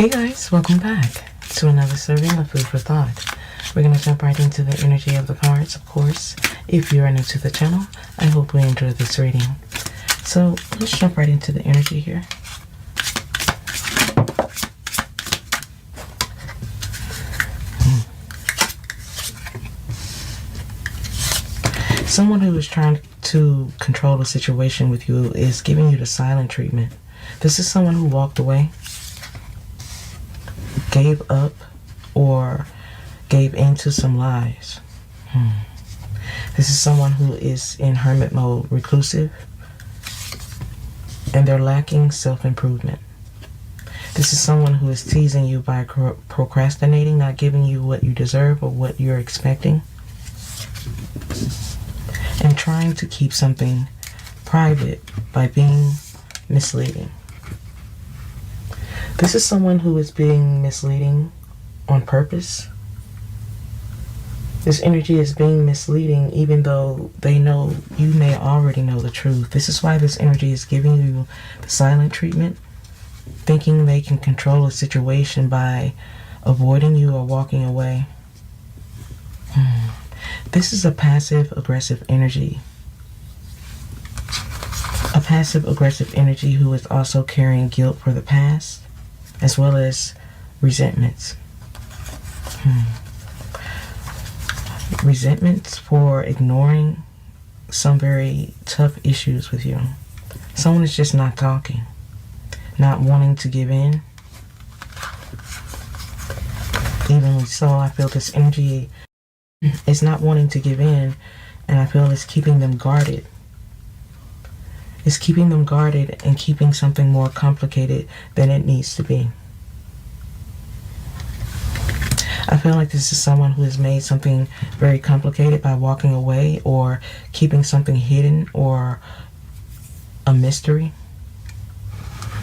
Hey guys, welcome back to another serving of food for thought. We're going to jump right into the energy of the cards, of course. If you are new to the channel, I hope you enjoy this reading. So let's jump right into the energy here. Someone who is trying to control the situation with you is giving you the silent treatment. This is someone who walked away, gave up, or gave into some lies. This is someone who is in hermit mode, reclusive, and they're lacking self-improvement. This is someone who is teasing you by procrastinating, not giving you what you deserve or what you're expecting, and trying to keep something private by being misleading. This is someone who is being misleading on purpose. This energy is being misleading even though they know you may already know the truth. This is why this energy is giving you the silent treatment, thinking they can control a situation by avoiding you or walking away. This is a passive-aggressive energy. A passive-aggressive energy who is also carrying guilt for the past, as well as resentments. Resentments for ignoring some very tough issues with you. Someone is just not talking, not wanting to give in. Evenly so, I feel this energy is not wanting to give in, and I feel it's keeping them guarded. It's keeping them guarded and keeping something more complicated than it needs to be. I feel like this is someone who has made something very complicated by walking away or keeping something hidden or a mystery.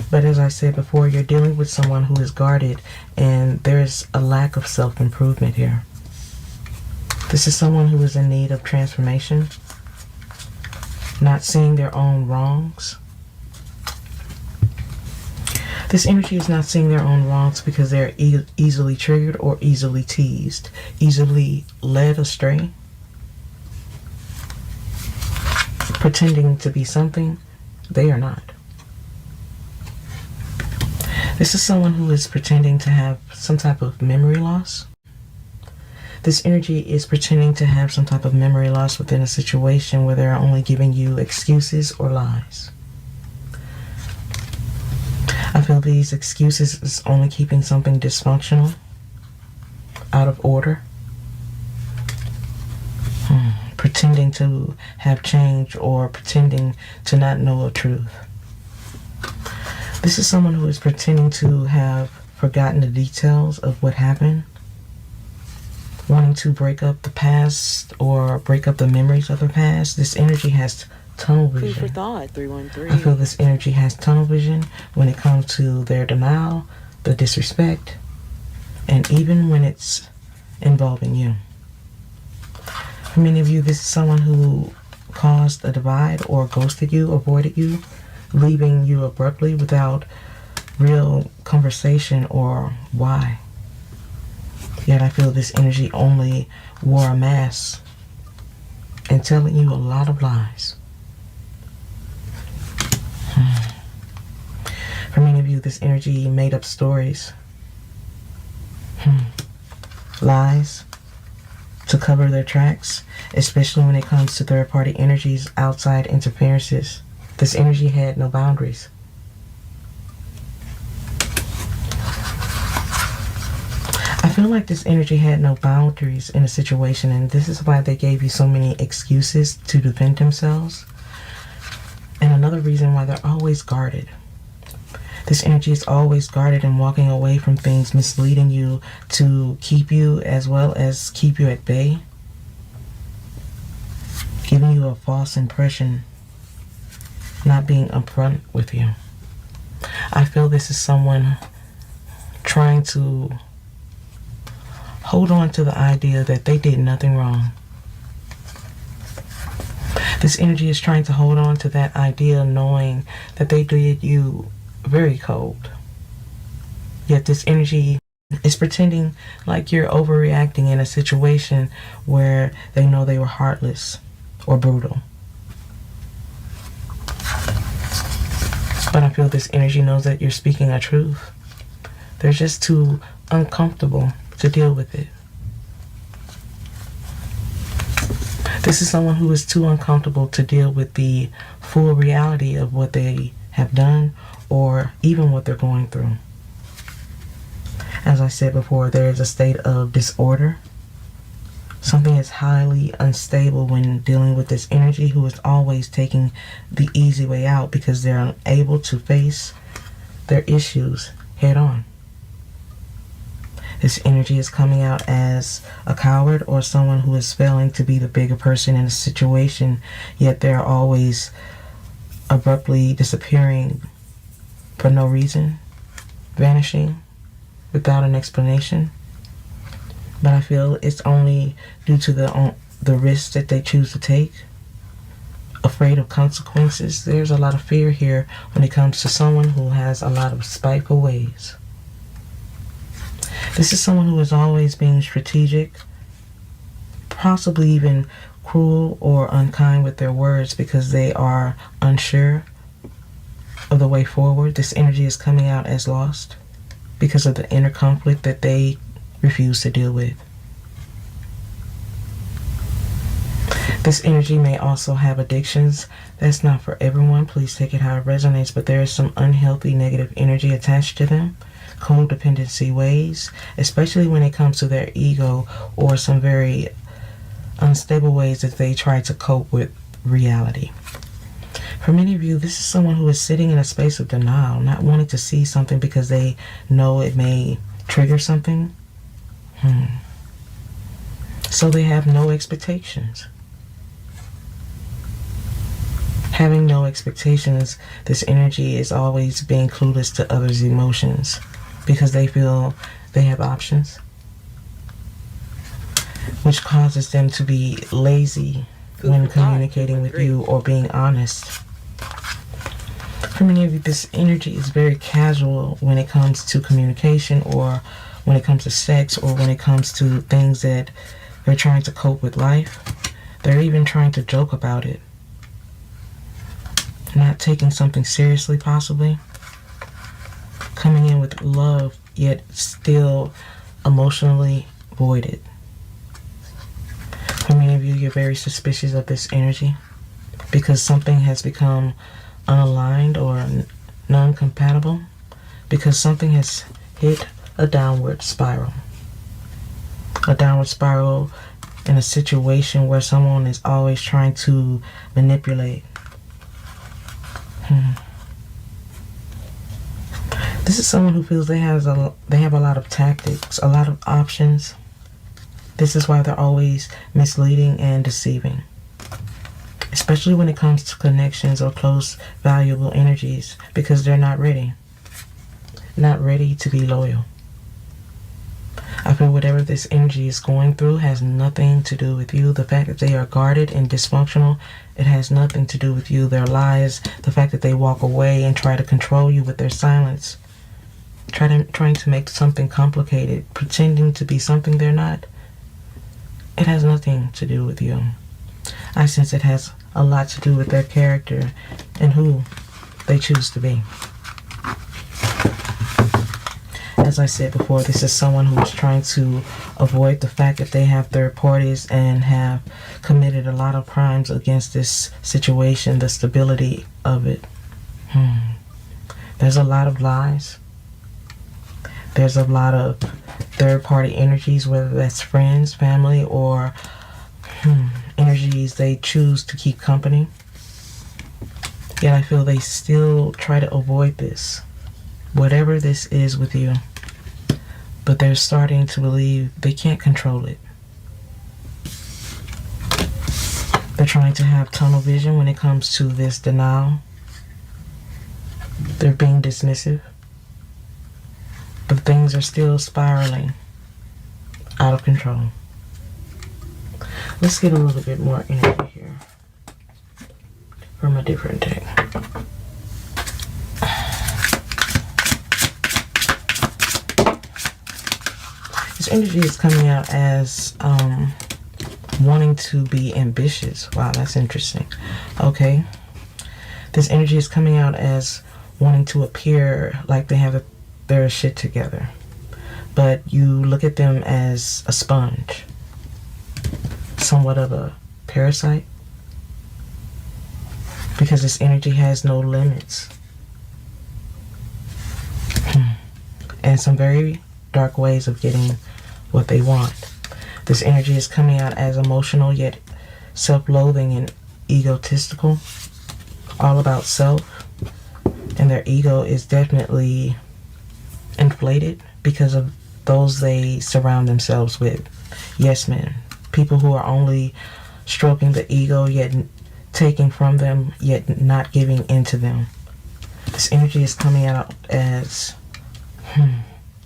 But as I said before, you're dealing with someone who is guarded and there's a lack of self-improvement here. This is someone who is in need of transformation, not seeing their own wrongs. This energy is not seeing their own wrongs because they're easily triggered or easily teased, easily led astray, pretending to be something they are not. This is someone who is pretending to have some type of memory loss. This energy is pretending to have some type of memory loss within a situation where they're only giving you excuses or lies. I feel these excuses is only keeping something dysfunctional, out of order, pretending to have change or pretending to not know the truth. This is someone who is pretending to have forgotten the details of what happened, wanting to break up the past or break up the memories of the past. This energy has tunnel vision. Food for thought, 313. I feel this energy has tunnel vision when it comes to their denial, the disrespect, and even when it's involving you. For many of you, this is someone who caused a divide or ghosted you, avoided you, leaving you abruptly without real conversation or why. Yet I feel this energy only wore a mask and telling you a lot of lies. For many of you, this energy made up stories, lies to cover their tracks, especially when it comes to third-party energies, outside interferences. This energy had no boundaries. I feel like this energy had no boundaries in a situation, and this is why they gave you so many excuses to defend themselves. And another reason why they're always guarded. This energy is always guarded and walking away from things, misleading you to keep you as well as keep you at bay, giving you a false impression, not being upfront with you. I feel this is someone trying to hold on to the idea that they did nothing wrong. This energy is trying to hold on to that idea knowing that they did you very cold. Yet this energy is pretending like you're overreacting in a situation where they know they were heartless or brutal. But I feel this energy knows that you're speaking a truth. They're just too uncomfortable to deal with it. This is someone who is too uncomfortable to deal with the full reality of what they have done or even what they're going through. As I said before, there is a state of disorder. Something is highly unstable when dealing with this energy who is always taking the easy way out because they're unable to face their issues head on. This energy is coming out as a coward or someone who is failing to be the bigger person in a situation, yet they're always abruptly disappearing for no reason, vanishing without an explanation. But I feel it's only due to the risks that they choose to take, afraid of consequences. There's a lot of fear here when it comes to someone who has a lot of spiteful ways. This is someone who is always being strategic, possibly even cruel or unkind with their words because they are unsure of the way forward. This energy is coming out as lost because of the inner conflict that they refuse to deal with. This energy may also have addictions. That's not for everyone. Please take it how it resonates, but there is some unhealthy negative energy attached to them. Codependency ways, especially when it comes to their ego or some very unstable ways that they try to cope with reality. For many of you, this is someone who is sitting in a space of denial, not wanting to see something because they know it may trigger something. So they have no expectations. Having no expectations, this energy is always being clueless to others' emotions because they feel they have options, which causes them to be lazy when communicating with you or being honest. For many of you, this energy is very casual when it comes to communication or when it comes to sex or when it comes to things that they're trying to cope with life. They're even trying to joke about it. Not taking something seriously, possibly. Coming in with love, yet still emotionally voided. For many of you, you're very suspicious of this energy because something has become unaligned or non-compatible, because something has hit a downward spiral. A downward spiral in a situation where someone is always trying to manipulate. This is someone who feels they have a lot of tactics, a lot of options. This is why they're always misleading and deceiving, especially when it comes to connections or close, valuable energies, because they're not ready to be loyal. I feel whatever this energy is going through has nothing to do with you. The fact that they are guarded and dysfunctional, it has nothing to do with you. Their lies, the fact that they walk away and try to control you with their silence, trying to make something complicated, pretending to be something they're not, it has nothing to do with you. I sense it has a lot to do with their character and who they choose to be. As I said before, this is someone who is trying to avoid the fact that they have third parties and have committed a lot of crimes against this situation, the stability of it. There's a lot of lies. There's a lot of third-party energies, whether that's friends, family, or energies they choose to keep company. Yet I feel they still try to avoid this, whatever this is with you. But they're starting to believe they can't control it. They're trying to have tunnel vision when it comes to this denial. They're being dismissive. But things are still spiraling out of control. Let's get a little bit more energy here from a different deck. This energy is coming out as wanting to be ambitious. Wow, that's interesting. Okay. This energy is coming out as wanting to appear like they have their shit together. But you look at them as a sponge. Somewhat of a parasite. Because this energy has no limits. And some very dark ways of getting what they want. This energy is coming out as emotional yet self-loathing and egotistical. All about self. And their ego is definitely inflated because of those they surround themselves with. Yes men. People who are only stroking the ego yet taking from them yet not giving into them. This energy is coming out as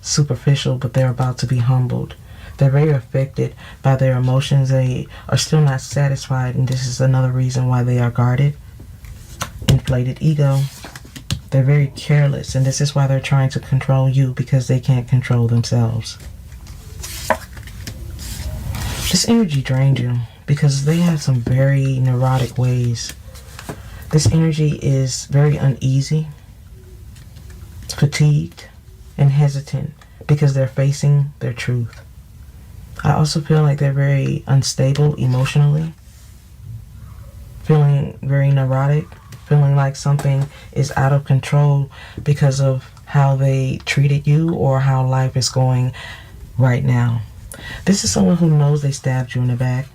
superficial, but they're about to be humbled. They're very affected by their emotions. They are still not satisfied, and this is another reason why they are guarded. Inflated ego. They're very careless, and this is why they're trying to control you, because they can't control themselves. This energy drained you because they have some very neurotic ways. This energy is very uneasy, fatigued, and hesitant because they're facing their truth. I also feel like they're very unstable emotionally, feeling very neurotic, feeling like something is out of control because of how they treated you or how life is going right now. This is someone who knows they stabbed you in the back.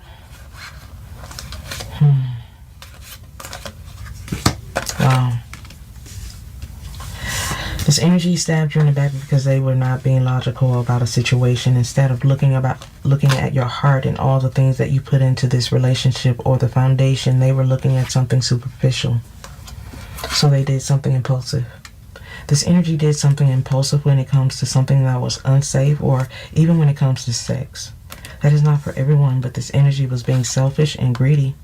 Wow. This energy stabbed you in the back because they were not being logical about a situation. Instead of looking at your heart and all the things that you put into this relationship or the foundation, they were looking at something superficial. So they did something impulsive. This energy did something impulsive when it comes to something that was unsafe, or even when it comes to sex. That is not for everyone, but this energy was being selfish and greedy,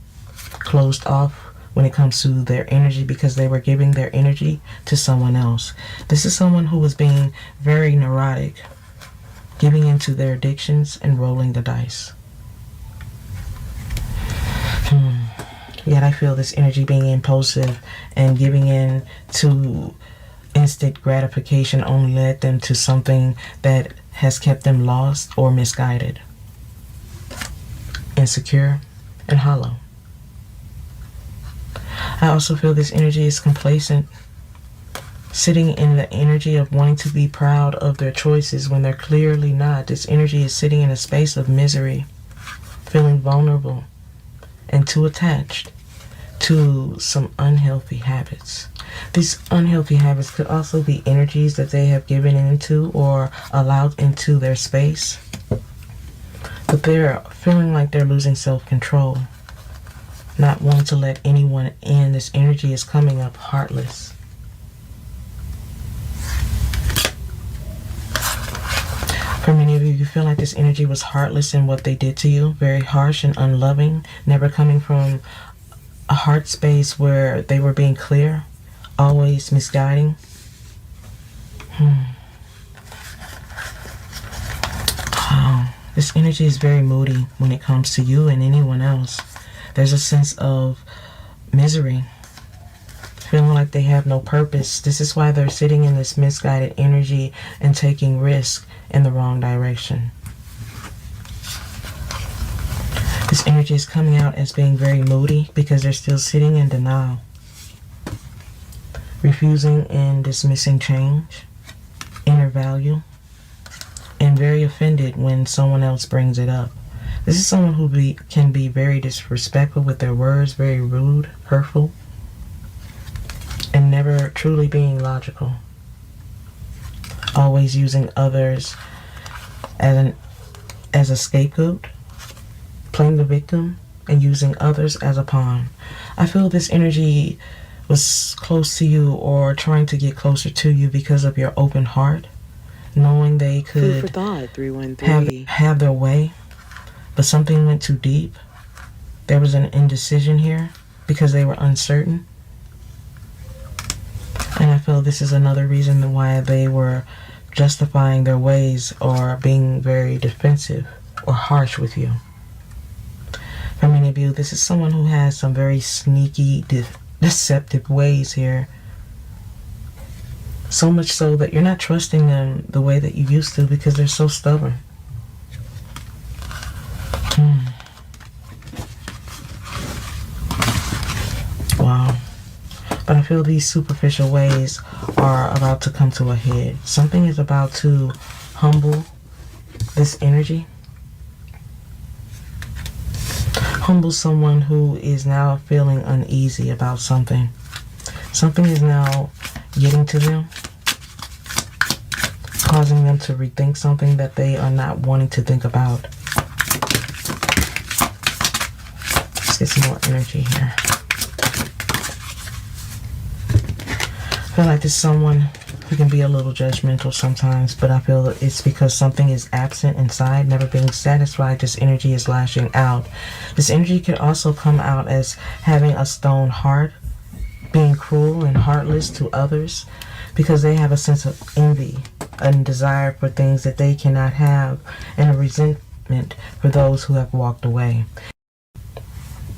closed off when it comes to their energy because they were giving their energy to someone else. This is someone who was being very neurotic, giving into their addictions and rolling the dice. Yet I feel this energy being impulsive and giving in to instant gratification only led them to something that has kept them lost or misguided, insecure, and hollow. I also feel this energy is complacent, sitting in the energy of wanting to be proud of their choices when they're clearly not. This energy is sitting in a space of misery, feeling vulnerable, and too attached to some unhealthy habits. These unhealthy habits could also be energies that they have given into or allowed into their space. But they're feeling like they're losing self-control, not wanting to let anyone in. This energy is coming up heartless. For many of you, you feel like this energy was heartless in what they did to you, very harsh and unloving, never coming from a heart space where they were being clear, always misguiding. Wow. This energy is very moody when it comes to you and anyone else. There's a sense of misery, feeling like they have no purpose. This is why they're sitting in this misguided energy and taking risks in the wrong direction. This energy is coming out as being very moody because they're still sitting in denial, refusing and dismissing change, inner value, and very offended when someone else brings it up. This is someone who can be very disrespectful with their words, very rude, hurtful, and never truly being logical. Always using others as a scapegoat, playing the victim, and using others as a pawn. I feel this energy was close to you or trying to get closer to you because of your open heart, knowing they could Food for thought, 313. have their way, but something went too deep. There was an indecision here because they were uncertain. And I feel this is another reason why they were justifying their ways or being very defensive or harsh with you. For many of you, this is someone who has some very sneaky, deceptive ways here. So much so that you're not trusting them the way that you used to because they're so stubborn. Wow. But I feel these superficial ways are about to come to a head. Something is about to humble this energy. Humble someone who is now feeling uneasy about something. Something is now getting to them, causing them to rethink something that they are not wanting to think about. Let's get some more energy here. I feel like there's someone who can be a little judgmental sometimes, but I feel that it's because something is absent inside, never being satisfied. This energy is lashing out. This energy could also come out as having a stone heart, being cruel and heartless to others because they have a sense of envy and desire for things that they cannot have, and a resentment for those who have walked away.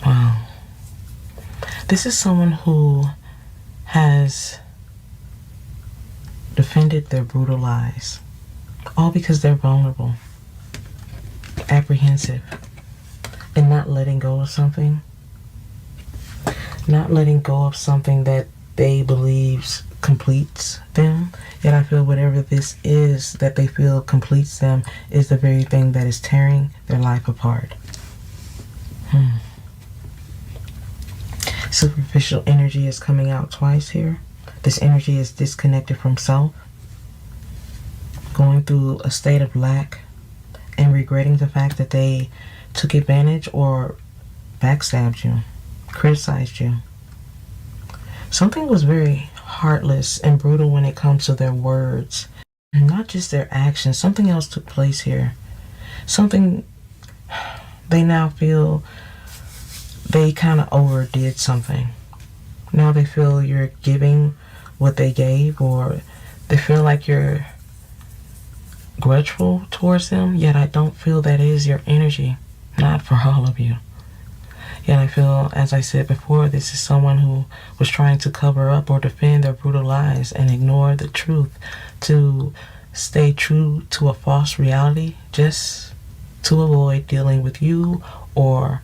Wow. This is someone who has defended their brutal lies, all because they're vulnerable, apprehensive, and not letting go of something. Not letting go of something that they believe completes them. Yet I feel whatever this is that they feel completes them is the very thing that is tearing their life apart. Superficial energy is coming out twice here. This energy is disconnected from self, going through a state of lack and regretting the fact that they took advantage or backstabbed you, criticized you. Something was very heartless and brutal when it comes to their words, not just their actions. Something else took place here. Something they now feel they kind of overdid something. Now they feel you're giving what they gave, or they feel like you're grudgeful towards them, yet I don't feel that is your energy. Not for all of you. Yet I feel, as I said before, this is someone who was trying to cover up or defend their brutal lies and ignore the truth to stay true to a false reality just to avoid dealing with you or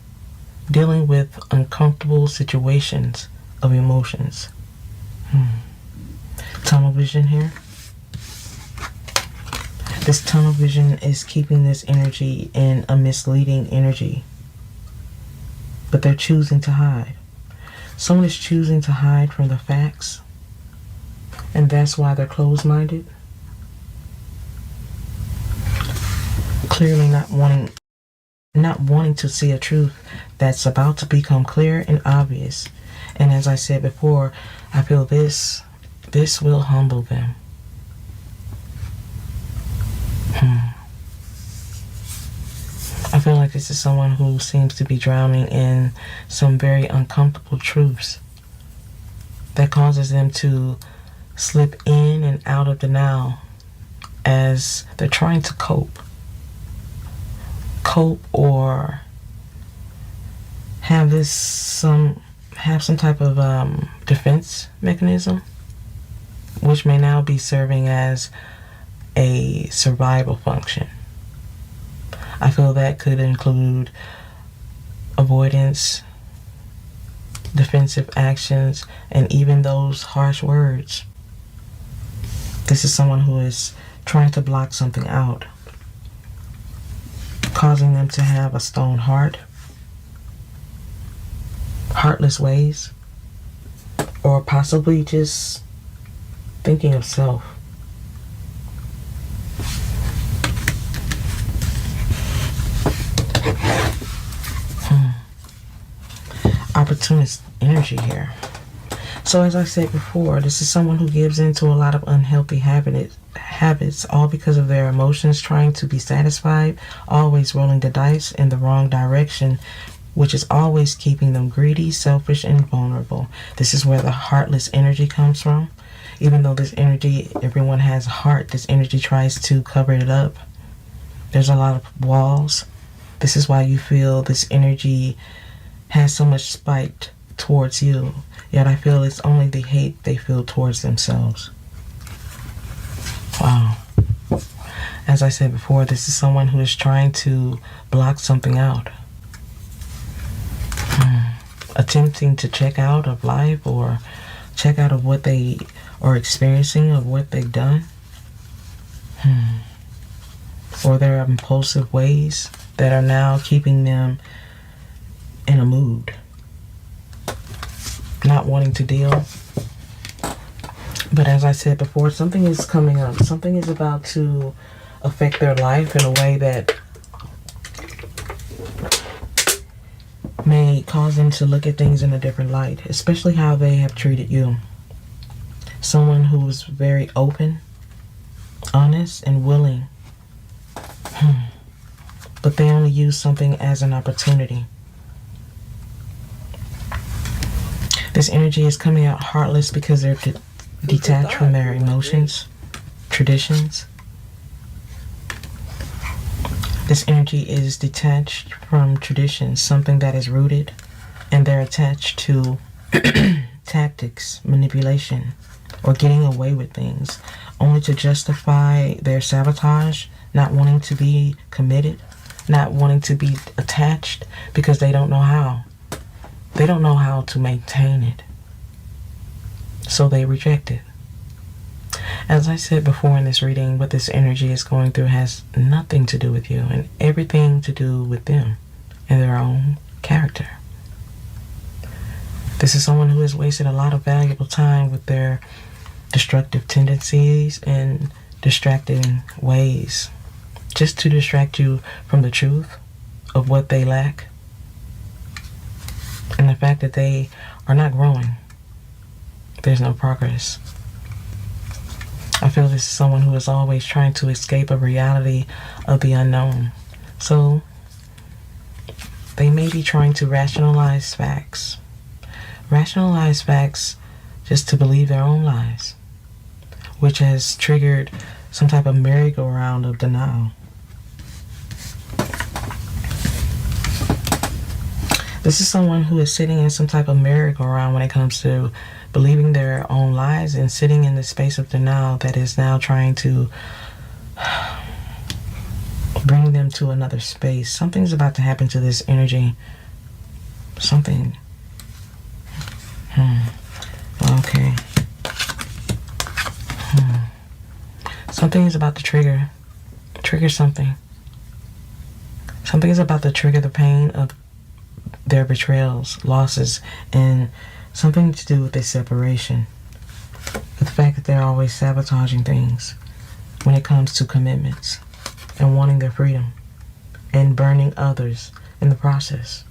dealing with uncomfortable situations of emotions. Tunnel vision here. This tunnel vision is keeping this energy in a misleading energy. But they're choosing to hide. Someone is choosing to hide from the facts. And that's why they're closed-minded. Clearly not wanting to see a truth that's about to become clear and obvious. And as I said before, I feel this will humble them. I feel like this is someone who seems to be drowning in some very uncomfortable truths that causes them to slip in and out of denial as they're trying to cope or have some type of defense mechanism, which may now be serving as a survival function. I feel that could include avoidance, defensive actions, and even those harsh words. This is someone who is trying to block something out, causing them to have a stone heart, heartless ways, or possibly just thinking of self. Opportunist energy here. So as I said before, this is someone who gives into a lot of unhealthy habits, all because of their emotions, trying to be satisfied, always rolling the dice in the wrong direction, which is always keeping them greedy, selfish, and vulnerable. This is where the heartless energy comes from. Even though this energy, everyone has a heart, this energy tries to cover it up. There's a lot of walls. This is why you feel this energy has so much spite towards you. Yet I feel it's only the hate they feel towards themselves. Wow. As I said before, this is someone who is trying to block something out. Attempting to check out of life or check out of what they are experiencing, of what they've done. Or their impulsive ways that are now keeping them in a mood. Not wanting to deal. But as I said before, something is coming up. Something is about to affect their life in a way that may cause them to look at things in a different light, especially how they have treated you. Someone who is very open, honest, and willing. But they only use something as an opportunity. This energy is coming out heartless because they're detached from their emotions, traditions. This energy is detached from traditions, something that is rooted, and they're attached to tactics, manipulation, or getting away with things, only to justify their sabotage, not wanting to be committed, not wanting to be attached because they don't know how. They don't know how to maintain it. So they reject it. As I said before in this reading, what this energy is going through has nothing to do with you and everything to do with them and their own character. This is someone who has wasted a lot of valuable time with their destructive tendencies and distracting ways, just to distract you from the truth of what they lack and the fact that they are not growing. There's no progress. I feel this is someone who is always trying to escape a reality of the unknown. So they may be trying to rationalize facts. Rationalize facts just to believe their own lies, which has triggered some type of merry-go-round of denial. This is someone who is sitting in some type of merry-go-round when it comes to believing their own lies and sitting in the space of denial that is now trying to bring them to another space. Something's about to happen to this energy. Something. Okay. Something is about to trigger something. Something is about to trigger the pain of their betrayals, losses, and something to do with this separation. The fact that they're always sabotaging things when it comes to commitments and wanting their freedom and burning others in the process.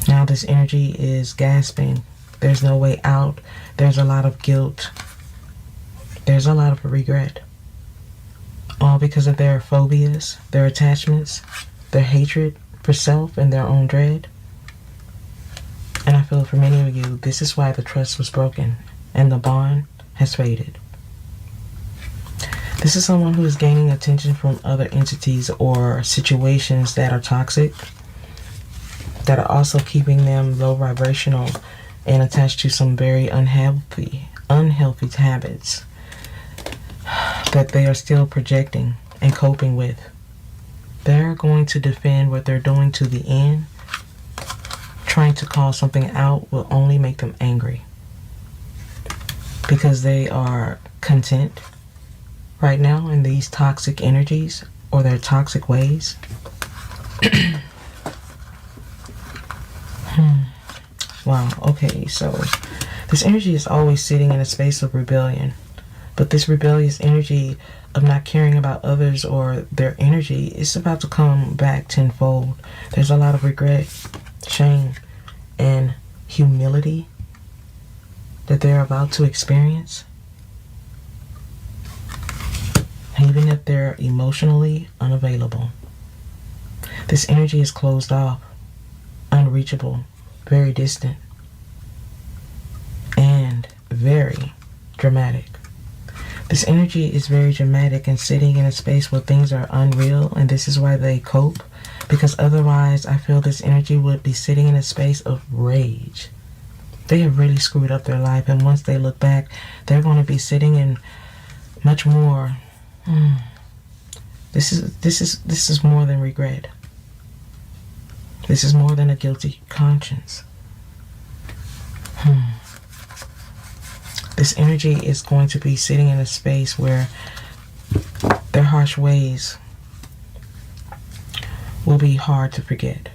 Now this energy is gasping. There's no way out. There's a lot of guilt. There's a lot of regret. All because of their phobias, their attachments, their hatred for self and their own dread. And I feel for many of you, this is why the trust was broken and the bond has faded. This is someone who is gaining attention from other entities or situations that are toxic, that are also keeping them low vibrational and attached to some very unhealthy habits that they are still projecting and coping with. They're going to defend what they're doing to the end. Trying to call something out will only make them angry because they are content right now in these toxic energies or their toxic ways. Wow, okay, so this energy is always sitting in a space of rebellion, but this rebellious energy of not caring about others or their energy is about to come back tenfold. There's a lot of regret, shame, and humility that they're about to experience, even if they're emotionally unavailable. This energy is closed off, unreachable, very distant, and very dramatic. This energy is very dramatic and sitting in a space where things are unreal, and this is why they cope, because otherwise I feel this energy would be sitting in a space of rage. They have really screwed up their life, and once they look back, they're going to be sitting in much more. This is more than regret. This is more than a guilty conscience. This energy is going to be sitting in a space where their harsh ways will be hard to forget.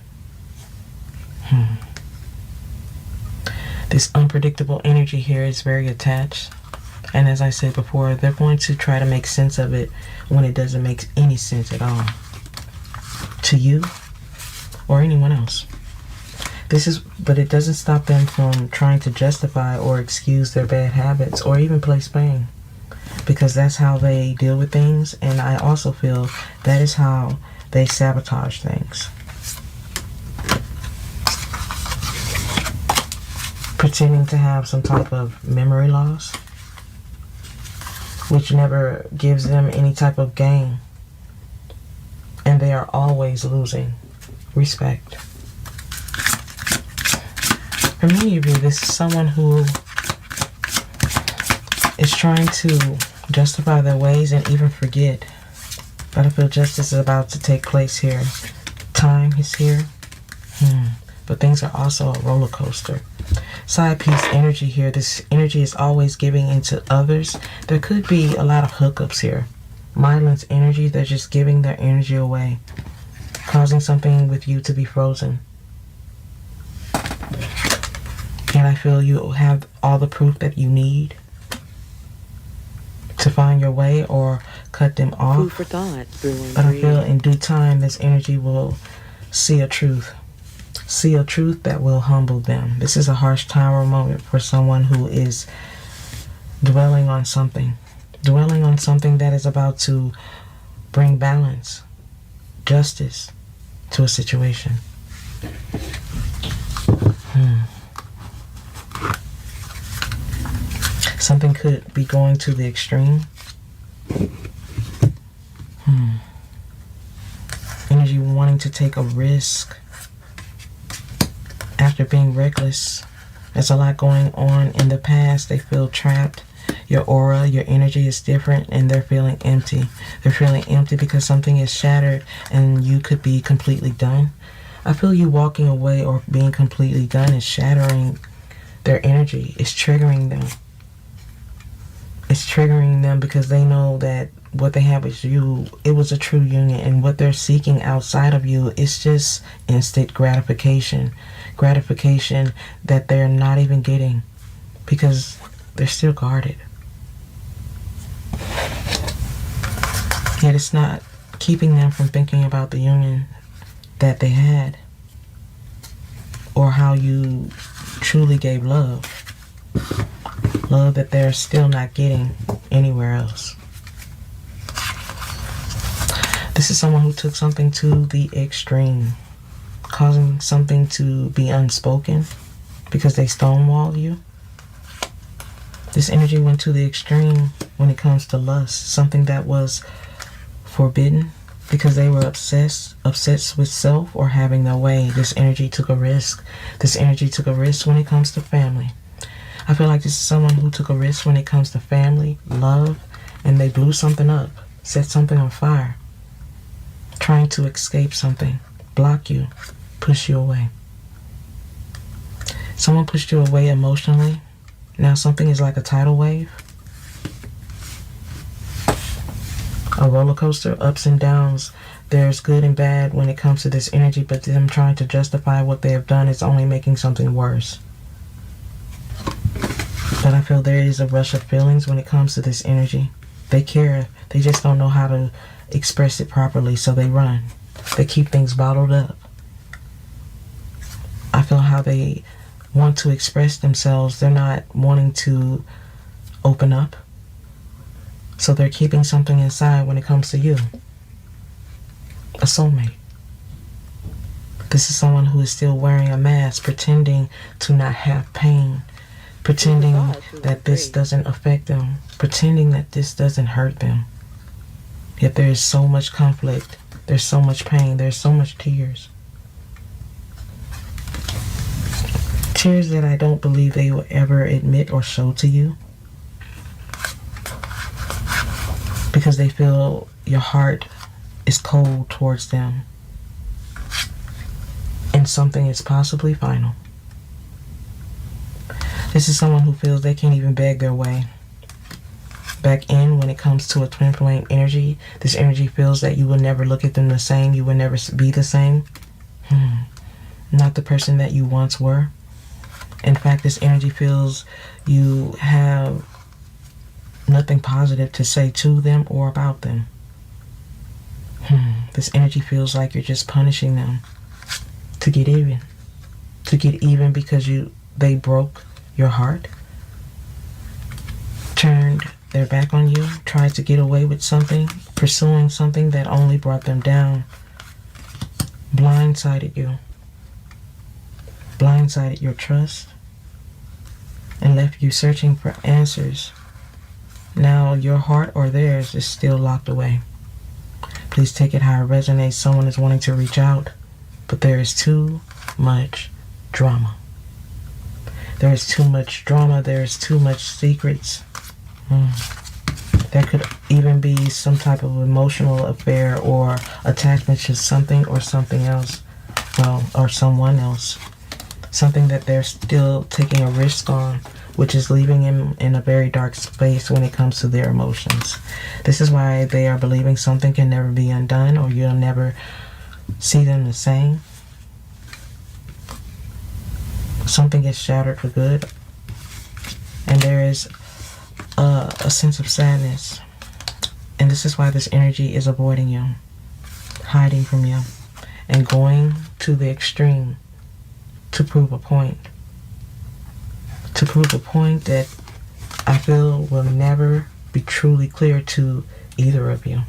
This unpredictable energy here is very attached. And as I said before, they're going to try to make sense of it when it doesn't make any sense at all to you or anyone else. But it doesn't stop them from trying to justify or excuse their bad habits or even place blame, because that's how they deal with things. And I also feel that is how they sabotage things. Pretending to have some type of memory loss, which never gives them any type of gain. And they are always losing respect. For many of you, this is someone who is trying to justify their ways and even forget. But I feel justice is about to take place here. Time is here. But things are also a roller coaster. Side piece energy here. This energy is always giving into others. There could be a lot of hookups here. Mindless energy. They're just giving their energy away, causing something with you to be frozen. And I feel you have all the proof that you need to find your way or cut them off. Food for thought. But I feel in due time this energy will see a truth. See a truth that will humble them. This is a harsh time or moment for someone who is dwelling on something. Dwelling on something that is about to bring balance, justice to a situation. Something could be going to the extreme. Energy wanting to take a risk after being reckless. There's a lot going on in the past. They feel trapped. Your aura, your energy is different, and they're feeling empty. They're feeling empty because something is shattered and you could be completely done. I feel you walking away or being completely done is shattering their energy. It's triggering them. It's triggering them because they know that what they have with you, it was a true union, and what they're seeking outside of you is just instant gratification. Gratification that they're not even getting because they're still guarded. Yet it's not keeping them from thinking about the union that they had or how you truly gave love. Love that they're still not getting anywhere else. This is someone who took something to the extreme, causing something to be unspoken because they stonewall you. This energy went to the extreme when it comes to lust, something that was forbidden because they were obsessed with self or having their way. This energy took a risk. This energy took a risk when it comes to family. I feel like this is someone who took a risk when it comes to family, love, and they blew something up, set something on fire, trying to escape something, block you, push you away. Someone pushed you away emotionally. Now something is like a tidal wave, a roller coaster, ups and downs. There's good and bad when it comes to this energy, but them trying to justify what they have done is only making something worse. But I feel there is a rush of feelings when it comes to this energy. They care. They just don't know how to express it properly, so they run. They keep things bottled up. I feel how they want to express themselves. They're not wanting to open up. So they're keeping something inside when it comes to you. A soulmate. This is someone who is still wearing a mask, pretending to not have pain, pretending that this doesn't affect them, pretending that this doesn't hurt them. Yet there is so much conflict, there's so much pain, there's so much tears. Tears that I don't believe they will ever admit or show to you. Because they feel your heart is cold towards them. And something is possibly final. This is someone who feels they can't even beg their way back in when it comes to a twin flame energy. This energy feels that you will never look at them the same. You will never be the same. Not the person that you once were. In fact, this energy feels you have nothing positive to say to them or about them. This energy feels like you're just punishing them to get even. To get even because they broke your heart, turned their back on you, tried to get away with something, pursuing something that only brought them down, blindsided you, blindsided your trust, and left you searching for answers. Now your heart or theirs is still locked away. Please take it how it resonates. Someone is wanting to reach out, but there is too much drama. There is too much drama. There is too much secrets. There could even be some type of emotional affair or attachment to something or something else. Well, or someone else. Something that they're still taking a risk on, which is leaving him in a very dark space when it comes to their emotions. This is why they are believing something can never be undone, or you'll never see them the same. Something gets shattered for good, and there is a sense of sadness. And this is why this energy is avoiding you, hiding from you, and going to the extreme to prove a point. To prove a point that I feel will never be truly clear to either of you.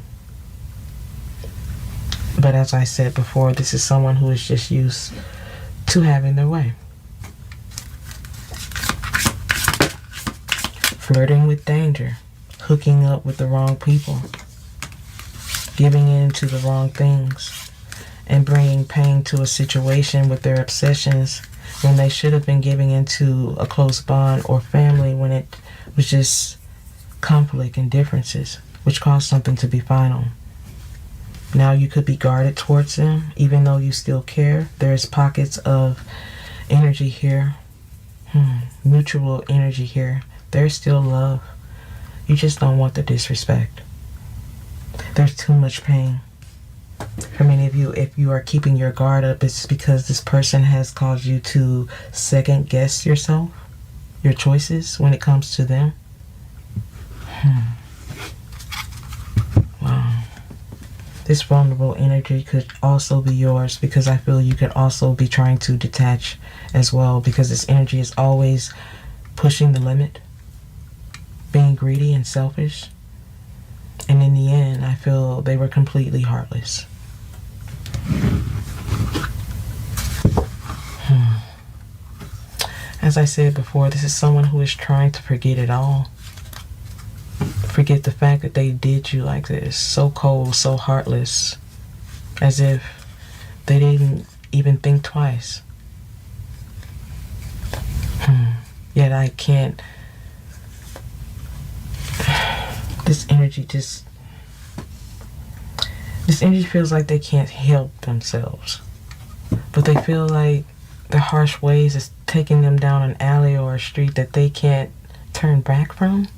But as I said before, this is someone who is just used to having their way. Flirting with danger, hooking up with the wrong people, giving in to the wrong things, and bringing pain to a situation with their obsessions when they should have been giving into a close bond or family when it was just conflict and differences, which caused something to be final. Now you could be guarded towards them, even though you still care. There's pockets of energy here, mutual energy here. There's still love. You just don't want the disrespect. There's too much pain. For many of you, if you are keeping your guard up, it's because this person has caused you to second guess yourself, your choices when it comes to them. Wow. This vulnerable energy could also be yours, because I feel you could also be trying to detach as well, because this energy is always pushing the limit, being greedy and selfish. And in the end, I feel they were completely heartless. As I said before, this is someone who is trying to forget it all. Forget the fact that they did you like this, so cold, so heartless, as if they didn't even think twice. Yet I can't. This energy feels like they can't help themselves. But they feel like their harsh ways is taking them down an alley or a street that they can't turn back from.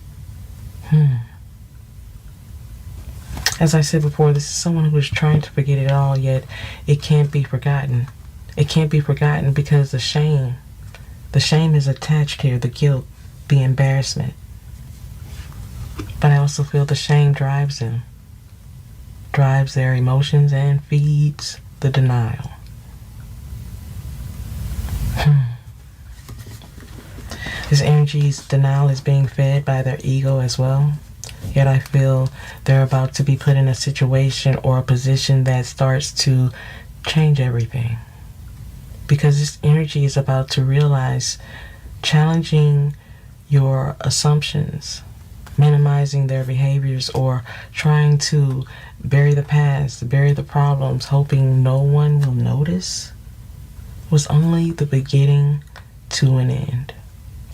As I said before, this is someone who is trying to forget it all, yet it can't be forgotten. It can't be forgotten because the shame is attached here, the guilt, the embarrassment. But I also feel the shame drives them, drives their emotions, and feeds the denial. This energy's denial is being fed by their ego as well. Yet I feel they're about to be put in a situation or a position that starts to change everything. Because this energy is about to realize challenging your assumptions, minimizing their behaviors, or trying to bury the past, bury the problems, hoping no one will notice, was only the beginning to an end.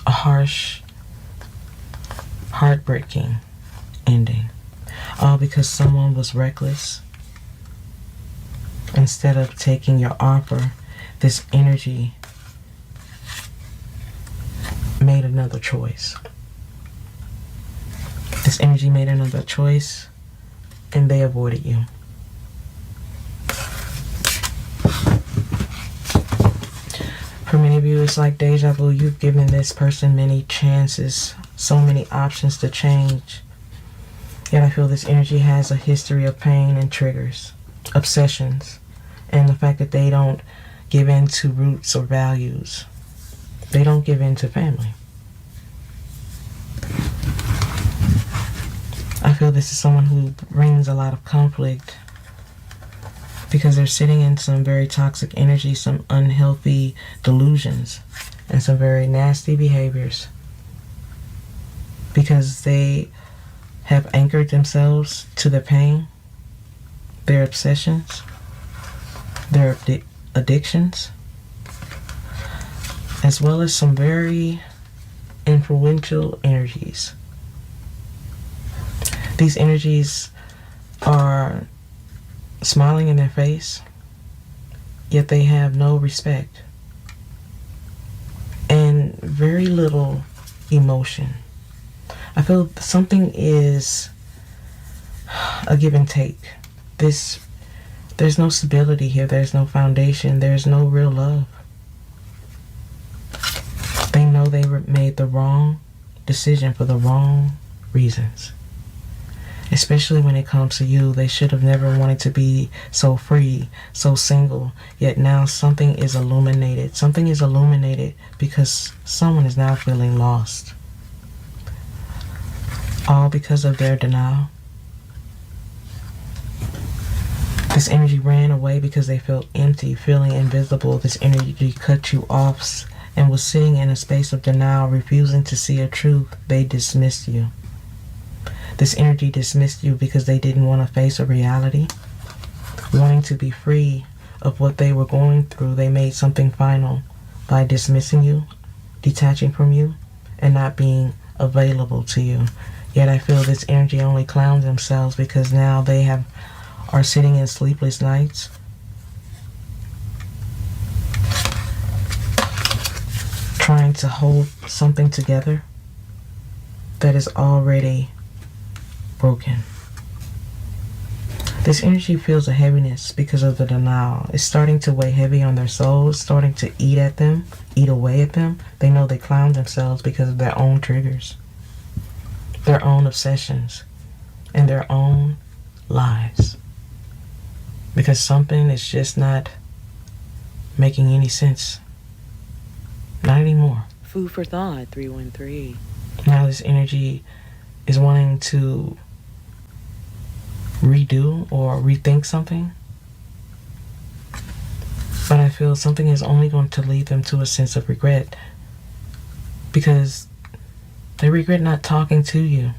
A harsh, heartbreaking ending. All because someone was reckless. Instead of taking your offer, this energy made another choice. This energy made another choice, and they avoided you. For many of you, it's like deja vu. You've given this person many chances, so many options to change. Yet I feel this energy has a history of pain and triggers, obsessions, and the fact that they don't give in to roots or values. They don't give in to family. I feel this is someone who brings a lot of conflict because they're sitting in some very toxic energy, some unhealthy delusions, and some very nasty behaviors because they have anchored themselves to their pain, their obsessions, their addictions, as well as some very influential energies. These energies are smiling in their face, yet they have no respect and very little emotion. I feel something is a give and take. There's no stability here. There's no foundation. There's no real love. They know they made the wrong decision for the wrong reasons. Especially when it comes to you, they should have never wanted to be so free, so single. Yet now something is illuminated. Something is illuminated because someone is now feeling lost. All because of their denial. This energy ran away because they felt empty, feeling invisible. This energy cut you off and was sitting in a space of denial, refusing to see a truth. They dismissed you. This energy dismissed you because they didn't want to face a reality. Wanting to be free of what they were going through, they made something final by dismissing you, detaching from you, and not being available to you. Yet I feel this energy only clowns themselves because now they are sitting in sleepless nights, trying to hold something together that is already broken. This energy feels a heaviness because of the denial. It's starting to weigh heavy on their souls, starting to eat at them, eat away at them. They know they clown themselves because of their own triggers, their own obsessions, and their own lies. Because something is just not making any sense. Not anymore. Food for thought, 313. Now this energy is wanting to redo or rethink something. But I feel something is only going to lead them to a sense of regret. Because they regret not talking to you.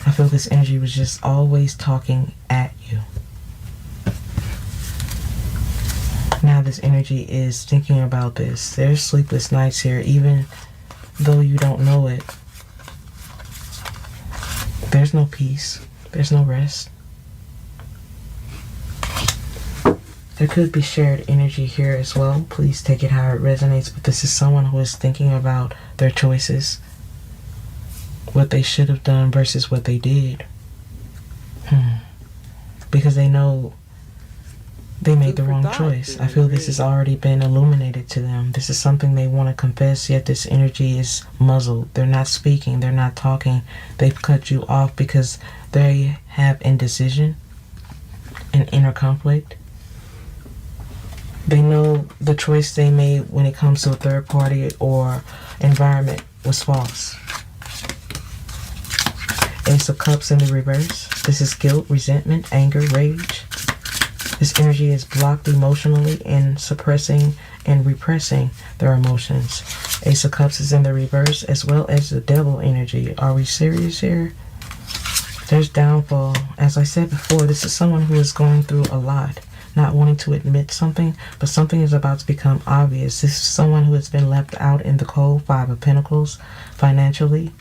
I feel this energy was just always talking at you. Now this energy is thinking about this. There's sleepless nights here, even though you don't know it. There's no peace. There's no rest. There could be shared energy here as well. Please take it how it resonates. But this is someone who is thinking about their choices. What they should have done versus what they did. Because they know they made the wrong choice. I feel this has already been illuminated to them. This is something they want to confess, yet this energy is muzzled. They're not speaking. They're not talking. They've cut you off because they have indecision and inner conflict. They know the choice they made when it comes to a third party or environment was false. Ace of Cups in the reverse. This is guilt, resentment, anger, rage. This energy is blocked emotionally and suppressing and repressing their emotions. Ace of Cups is in the reverse, as well as the Devil energy. Are we serious here? There's downfall. As I said before, this is someone who is going through a lot, not wanting to admit something, but something is about to become obvious. This is someone who has been left out in the cold. Five of Pentacles, financially.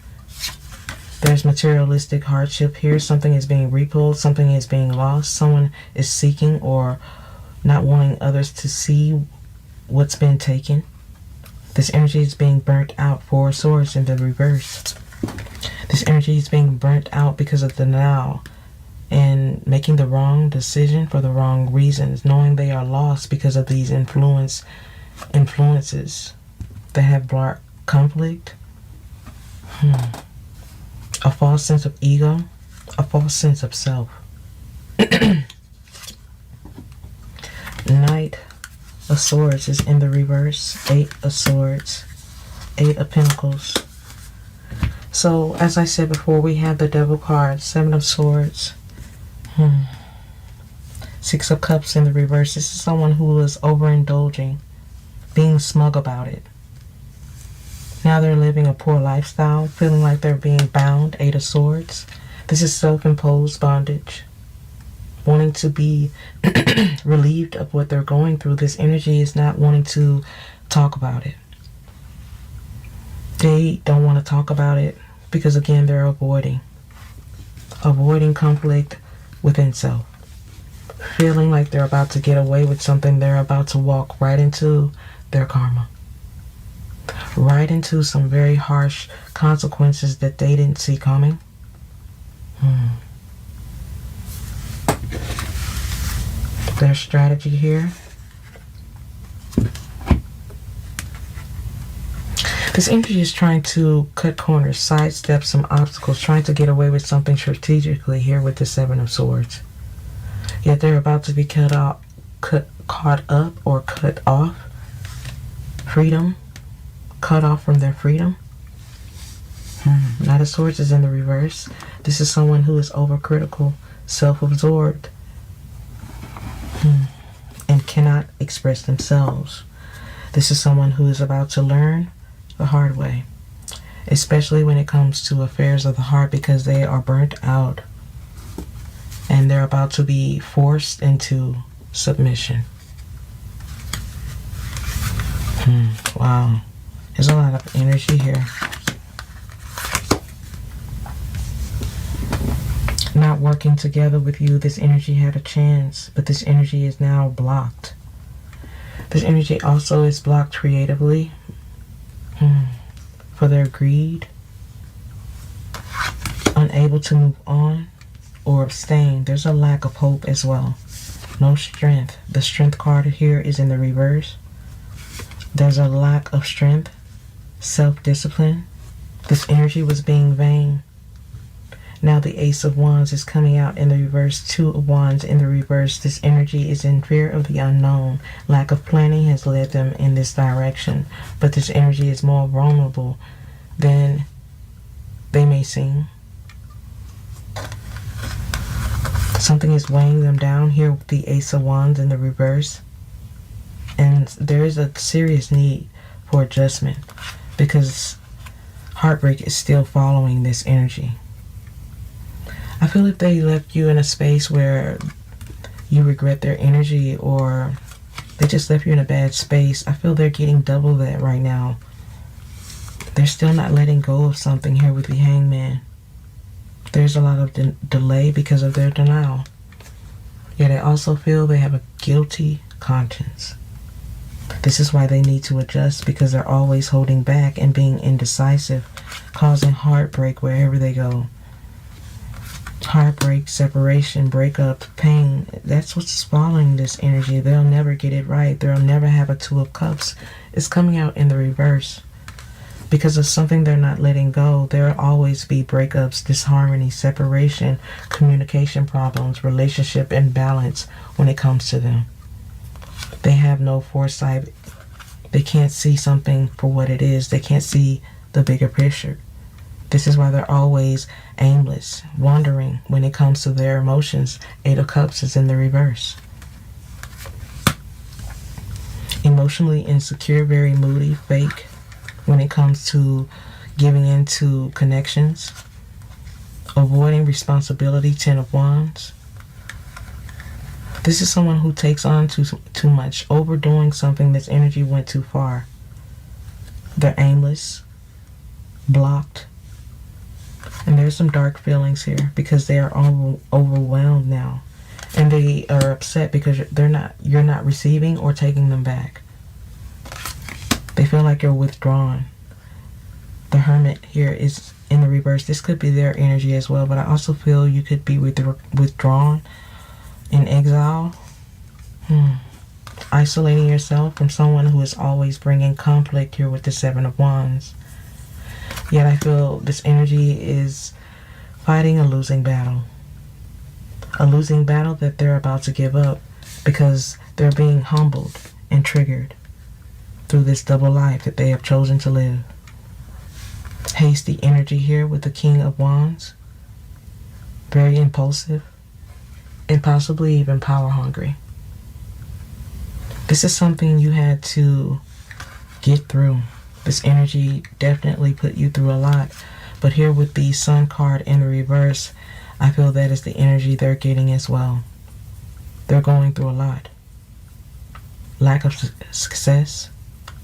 There's materialistic hardship here. Something is being repulled. Something is being lost. Someone is seeking or not wanting others to see what's been taken. This energy is being burnt out. Four of Swords in the reverse. This energy is being burnt out because of denial and making the wrong decision for the wrong reasons, knowing they are lost because of these influences that have brought conflict. A false sense of ego, a false sense of self. Knight of Swords is in the reverse. Eight of Swords, Eight of Pentacles. So, as I said before, we have the Devil card, Seven of Swords. Six of Cups in the reverse. This is someone who is overindulging, being smug about it. Now they're living a poor lifestyle, feeling like they're being bound. Eight of Swords. This is self-imposed bondage. Wanting to be relieved of what they're going through. This energy is not wanting to talk about it. They don't want to talk about it because, again, they're avoiding conflict within self. Feeling like they're about to get away with something. They're about to walk right into their karma. Right into some very harsh consequences that they didn't see coming. Their strategy here. This energy is trying to cut corners, sidestep some obstacles, trying to get away with something strategically here with the Seven of Swords. Yet they're about to be caught up or cut off. Freedom. Cut off from their freedom. Knight of Swords is in the reverse. This is someone who is overcritical, self-absorbed, and cannot express themselves. This is someone who is about to learn the hard way, especially when it comes to affairs of the heart, because they are burnt out and they're about to be forced into submission. Wow. There's a lot of energy here. Not working together with you, this energy had a chance, but this energy is now blocked. This energy also is blocked creatively for their greed, unable to move on or abstain. There's a lack of hope as well. No strength. The Strength card here is in the reverse. There's a lack of strength, self-discipline. This energy was being vain. Now the Ace of Wands is coming out in the reverse. Two of Wands in the reverse. This energy is in fear of the unknown. Lack of planning has led them in this direction. But this energy is more vulnerable than they may seem. Something is weighing them down here with the Ace of Wands in the reverse. And there is a serious need for adjustment because heartbreak is still following this energy. I feel if they left you in a space where you regret their energy or they just left you in a bad space, I feel they're getting double that right now. They're still not letting go of something here with the Hangman. There's a lot of delay because of their denial. Yet I also feel they have a guilty conscience. This is why they need to adjust, because they're always holding back and being indecisive, causing heartbreak wherever they go. Heartbreak, separation, breakup, pain. That's what's following this energy. They'll never get it right. They'll never have a Two of Cups. It's coming out in the reverse. Because of something they're not letting go, there'll always be breakups, disharmony, separation, communication problems, relationship imbalance when it comes to them. They have no foresight. They can't see something for what it is. They can't see the bigger picture. This is why they're always aimless, wandering when it comes to their emotions. Eight of Cups is in the reverse. emotionally insecure, very moody, fake when it comes to giving into connections, avoiding responsibility, 10 of Wands. This is someone who takes on too much, overdoing something. This energy went too far. They're aimless, blocked, and there's some dark feelings here because they are overwhelmed now, and they are upset because you're not receiving or taking them back. They feel like you're withdrawn. The Hermit here is in the reverse. This could be their energy as well, but I also feel you could be withdrawn, in exile, isolating yourself from someone who is always bringing conflict here with the Seven of Wands. Yet I feel this energy is fighting a losing battle. A losing battle that they're about to give up because they're being humbled and triggered through this double life that they have chosen to live. Hasty energy here with the King of Wands. Very impulsive and possibly even power hungry. This is something you had to get through. This energy definitely put you through a lot. But here with the Sun card in the reverse, I feel that is the energy they're getting as well. They're going through a lot. Lack of success,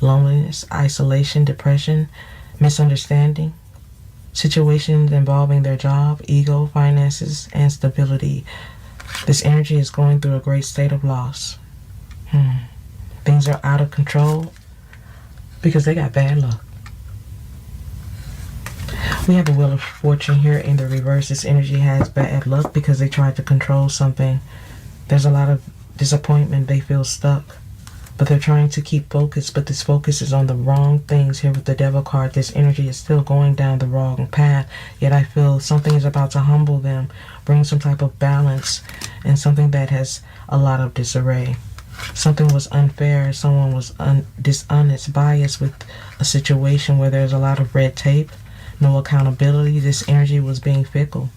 loneliness, isolation, depression, misunderstanding, situations involving their job, ego, finances, and stability. This energy is going through a great state of loss. Things are out of control because they got bad luck. We have the Wheel of Fortune here in the reverse. This energy has bad luck because they tried to control something. There's a lot of disappointment. They feel stuck. But they're trying to keep focus, but this focus is on the wrong things here with the Devil card. This energy is still going down the wrong path, yet I feel something is about to humble them, bring some type of balance, and something that has a lot of disarray. Something was unfair, someone was dishonest, biased with a situation where there's a lot of red tape, no accountability. This energy was being fickle.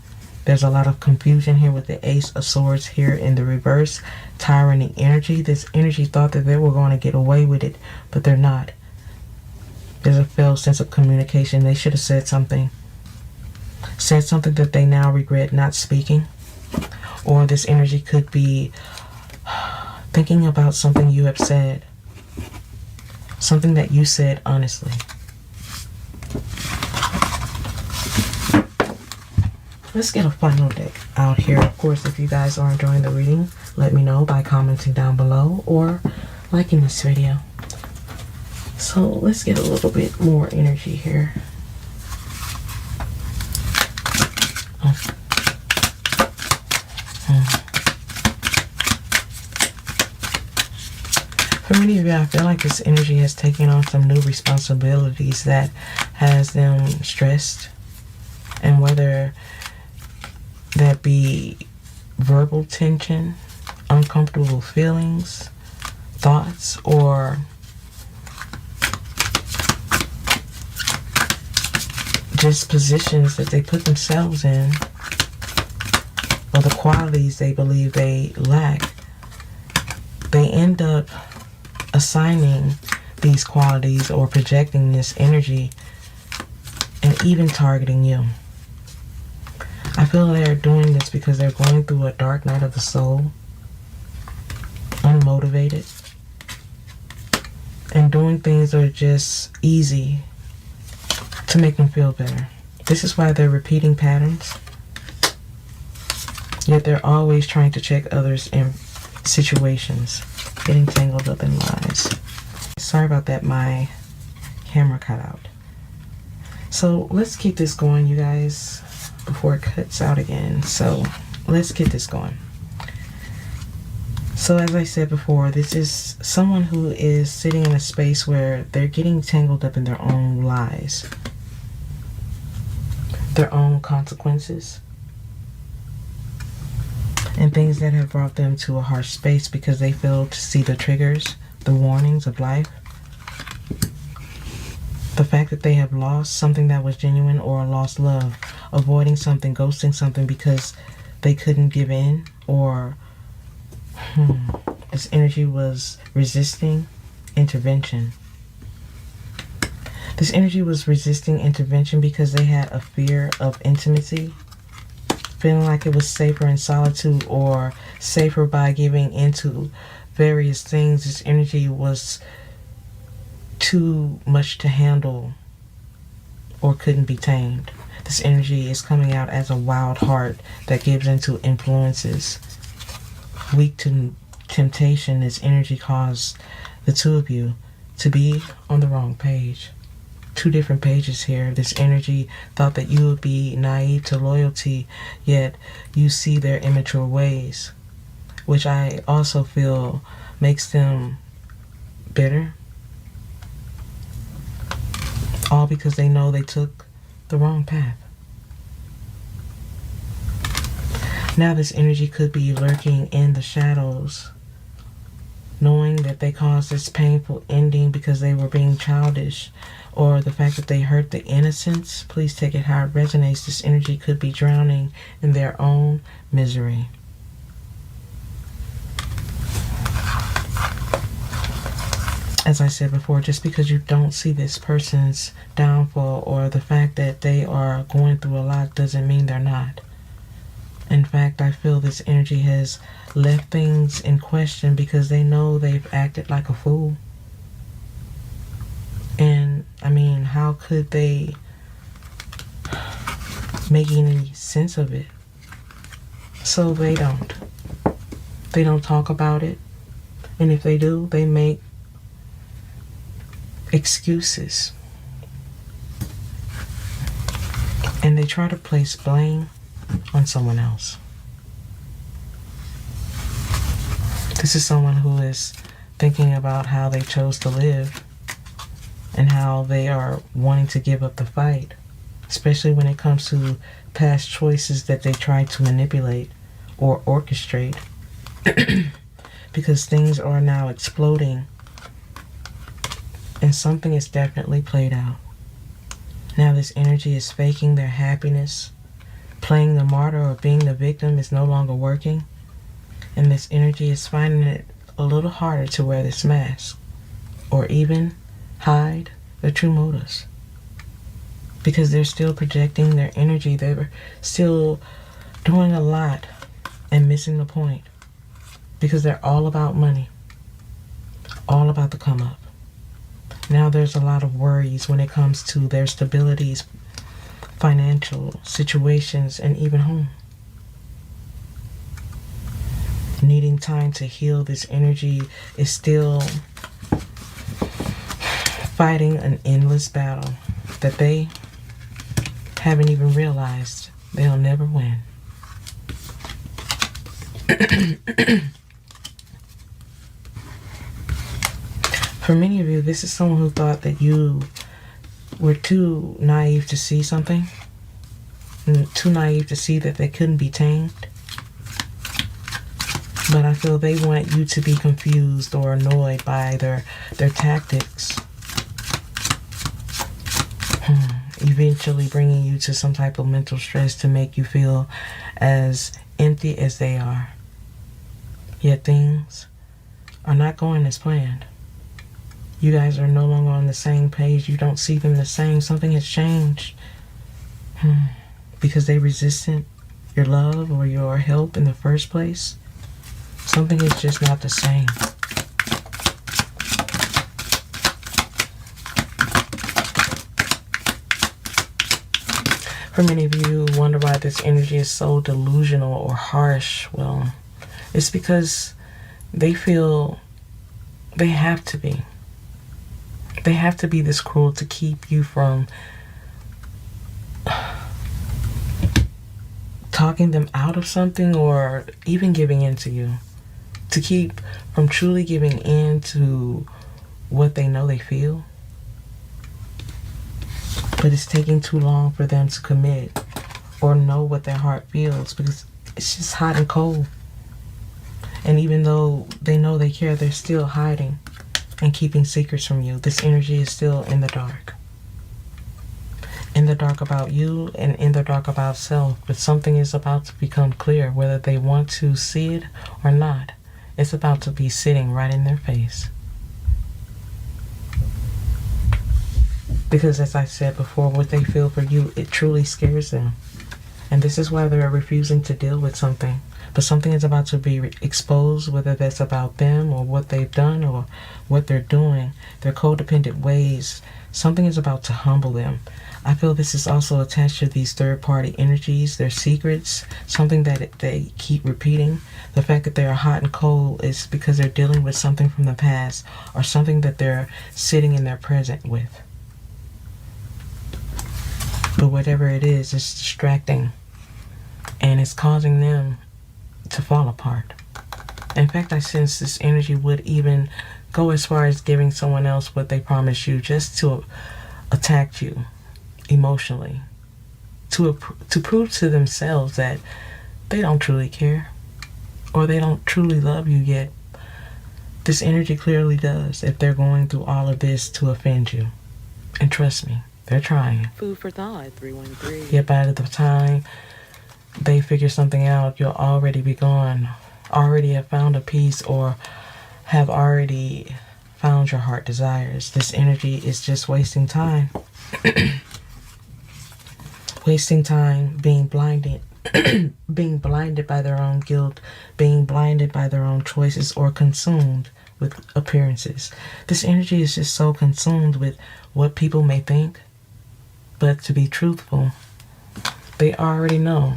There's a lot of confusion here with the Ace of Swords here in the reverse. Tyranny energy. This energy thought that they were going to get away with it, but they're not. There's a failed sense of communication. They should have said something. Said something that they now regret not speaking. Or this energy could be thinking about something you have said. Something that you said honestly. Let's get a final deck out here. Of course, if you guys are enjoying the reading, let me know by commenting down below or liking this video. So let's get a little bit more energy here. For many of you, I feel like this energy has taken on some new responsibilities that has them stressed, and whether that be verbal tension, uncomfortable feelings, thoughts, or just positions that they put themselves in, or the qualities they believe they lack, they end up assigning these qualities or projecting this energy and even targeting you. I feel they're doing this because they're going through a dark night of the soul, unmotivated, and doing things that are just easy to make them feel better. This is why they're repeating patterns, yet they're always trying to check others in situations, getting tangled up in lies. Sorry about that, my camera cut out. So let's keep this going, you guys, before it cuts out again. So let's get this going. So as I said before, this is someone who is sitting in a space where they're getting tangled up in their own lies, their own consequences, and things that have brought them to a harsh space because they fail to see the triggers, the warnings of life. The fact that they have lost something that was genuine, or lost love, avoiding something, ghosting something because they couldn't give in, or this energy was resisting intervention. This energy was resisting intervention because they had a fear of intimacy, feeling like it was safer in solitude or safer by giving into various things. This energy was too much to handle or couldn't be tamed. This energy is coming out as a wild heart that gives into influences. Weak to temptation, this energy caused the two of you to be on the wrong page. Two different pages here. This energy thought that you would be naive to loyalty, yet you see their immature ways, which I also feel makes them bitter. All because they know they took the wrong path. Now this energy could be lurking in the shadows, knowing that they caused this painful ending because they were being childish, or the fact that they hurt the innocence. Please take it how it resonates. This energy could be drowning in their own misery. As I said before, just because you don't see this person's downfall or the fact that they are going through a lot doesn't mean they're not. In fact, I feel this energy has left things in question because they know they've acted like a fool. And, I mean, how could they make any sense of it? So they don't. They don't talk about it. And if they do, they make excuses. And they try to place blame on someone else. This is someone who is thinking about how they chose to live and how they are wanting to give up the fight, especially when it comes to past choices that they tried to manipulate or orchestrate, because things are now exploding and something is definitely played out. Now this energy is faking their happiness. Playing the martyr or being the victim is no longer working, and this energy is finding it a little harder to wear this mask or even hide their true motives, because they're still projecting their energy. They're still doing a lot and missing the point, because they're all about money, all about the come up. Now there's a lot of worries when it comes to their stabilities, financial situations, and even home. Needing time to heal, this energy is still fighting an endless battle that they haven't even realized they'll never win. For many of you, this is someone who thought that you were too naive to see something, and too naive to see that they couldn't be tamed. But I feel they want you to be confused or annoyed by their tactics, eventually bringing you to some type of mental stress to make you feel as empty as they are. Yet things are not going as planned. You guys are no longer on the same page. You don't see them the same. Something has changed. Because they resisted your love or your help in the first place. Something is just not the same. For many of you who wonder why this energy is so delusional or harsh, well, it's because they feel they have to be. They have to be this cruel to keep you from talking them out of something or even giving in to you. To keep from truly giving in to what they know they feel. But it's taking too long for them to commit or know what their heart feels, because it's just hot and cold. And even though they know they care, they're still hiding and keeping secrets from you. This energy is still in the dark. In the dark about you and in the dark about self. But something is about to become clear, whether they want to see it or not. It's about to be sitting right in their face. Because as I said before, what they feel for you, it truly scares them. And this is why they're refusing to deal with something. But something is about to be exposed, whether that's about them or what they've done or what they're doing, their codependent ways. Something is about to humble them. I feel this is also attached to these third-party energies, their secrets, something that they keep repeating. The fact that they're hot and cold is because they're dealing with something from the past or something that they're sitting in their present with. But whatever it is, it's distracting and it's causing them to fall apart. In fact, I sense this energy would even go as far as giving someone else what they promised you just to attack you emotionally, to prove to themselves that they don't truly care or they don't truly love you yet. This energy clearly does if they're going through all of this to offend you. And trust me, they're trying. Food for thought, 313. Yet by the time they figure something out, you'll already be gone, already have found a peace, or have already found your heart desires. This energy is just wasting time. Wasting time being blinded, being blinded by their own guilt, being blinded by their own choices, or consumed with appearances. This energy is just so consumed with what people may think. But to be truthful, they already know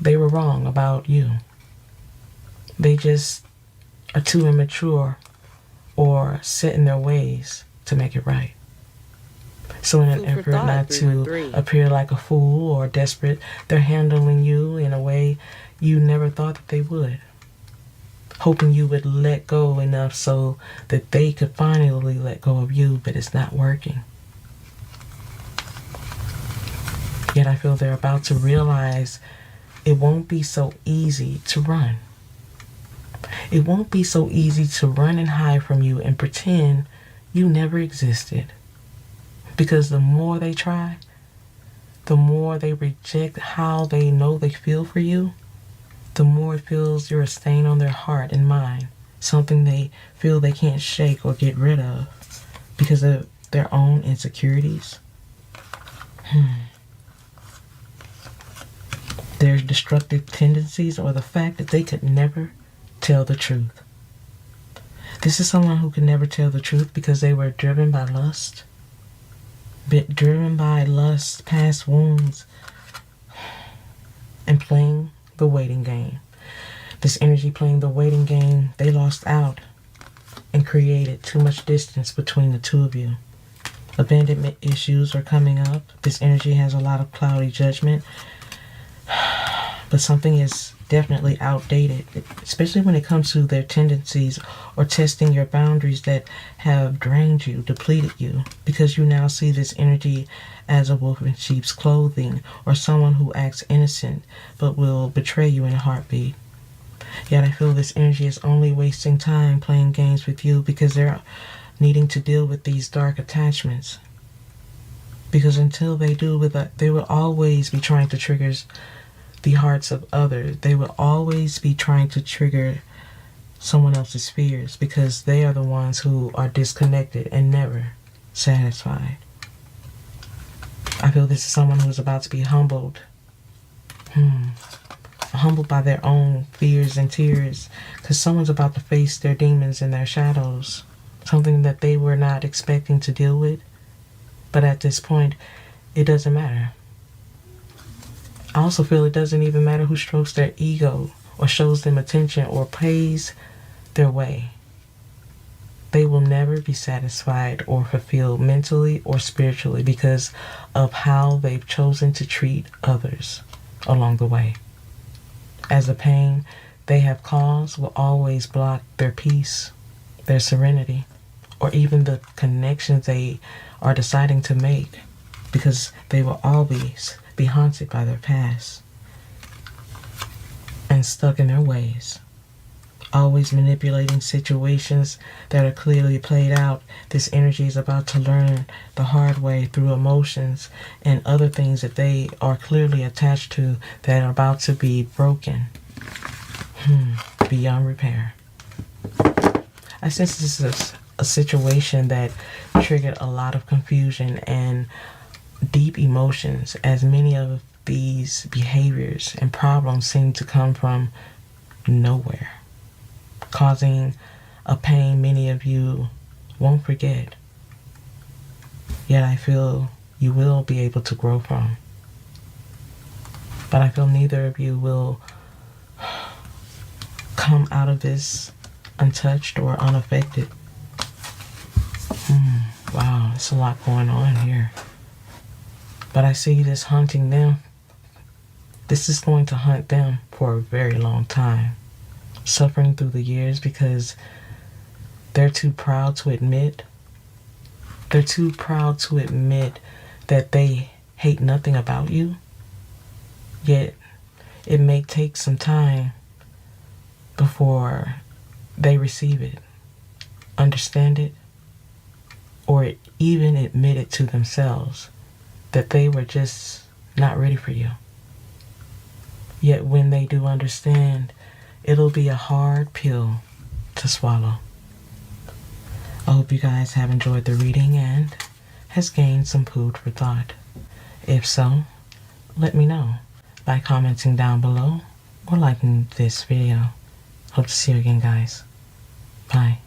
they were wrong about you. They just are too immature or set in their ways to make it right. So in an effort not to appear like a fool or desperate, they're handling you in a way you never thought that they would. Hoping you would let go enough so that they could finally let go of you, but it's not working. Yet I feel they're about to realize it won't be so easy to run. It won't be so easy to run and hide from you and pretend you never existed. Because the more they try, the more they reject how they know they feel for you, the more it feels you're a stain on their heart and mind, something they feel they can't shake or get rid of because of their own insecurities. Their destructive tendencies, or the fact that they could never tell the truth. This is someone who could never tell the truth because they were driven by lust. Driven by lust, past wounds, and playing the waiting game. This energy playing the waiting game, they lost out and created too much distance between the two of you. Abandonment issues are coming up. This energy has a lot of cloudy judgment. But something is definitely outdated, especially when it comes to their tendencies or testing your boundaries that have drained you, depleted you, because you now see this energy as a wolf in sheep's clothing or someone who acts innocent but will betray you in a heartbeat. Yet I feel this energy is only wasting time playing games with you because they're needing to deal with these dark attachments. Because until they do with that, they will always be trying to trigger the hearts of others. They will always be trying to trigger someone else's fears because they are the ones who are disconnected and never satisfied. I feel this is someone who is about to be humbled. Humbled by their own fears and tears because someone's about to face their demons and their shadows. Something that they were not expecting to deal with. But at this point, it doesn't matter. I also feel it doesn't even matter who strokes their ego or shows them attention or pays their way. They will never be satisfied or fulfilled mentally or spiritually because of how they've chosen to treat others along the way. As the pain they have caused will always block their peace, their serenity, or even the connections they are deciding to make because they will always be haunted by their past and stuck in their ways, always manipulating situations that are clearly played out. This energy is about to learn the hard way through emotions and other things that they are clearly attached to that are about to be broken beyond repair. I sense this is a situation that triggered a lot of confusion and deep emotions, as many of these behaviors and problems seem to come from nowhere, causing a pain many of you won't forget. Yet I feel you will be able to grow from. But I feel neither of you will come out of this untouched or unaffected. Wow, it's a lot going on here. But I see this hunting them. This is going to hunt them for a very long time. Suffering through the years because they're too proud to admit. They're too proud to admit that they hate nothing about you. Yet, it may take some time before they receive it, understand it, or even admit it to themselves that they were just not ready for you. Yet when they do understand, it'll be a hard pill to swallow. I hope you guys have enjoyed the reading and has gained some food for thought. If so, let me know by commenting down below or liking this video. Hope to see you again, guys. Bye.